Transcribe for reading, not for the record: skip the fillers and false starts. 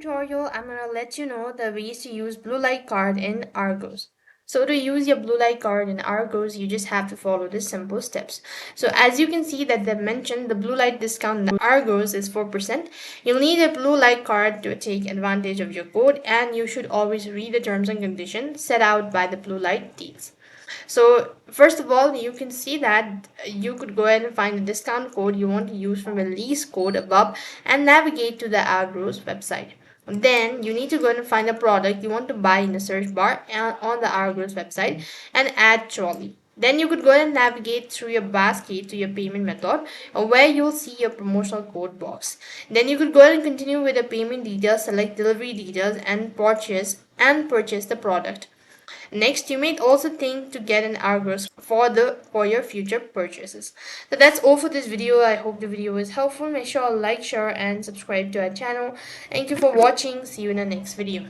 tutorial, I'm going to let you know the ways to use blue light card in Argos. So to use your blue light card in Argos, you just have to follow the simple steps. So as you can see that they mentioned the blue light discount in Argos is 4%. You'll need a blue light card to take advantage of your code, and you should always read the terms and conditions set out by the blue light deals. So first of all, you can see that you could go ahead and find the discount code you want to use from the lease code above and navigate to the Argos website. Then you need to go ahead and find the product you want to buy in the search bar and on the Argos website and add trolley. Then you could go ahead and navigate through your basket to your payment method where you'll see your promotional code box. Then you could go ahead and continue with the payment details, select delivery details and purchase the product. Next, you may also think to get an Argos for your future purchases. So that's all for this video. I hope the video was helpful. Make sure to like, share, and subscribe to our channel. Thank you for watching. See you in the next video.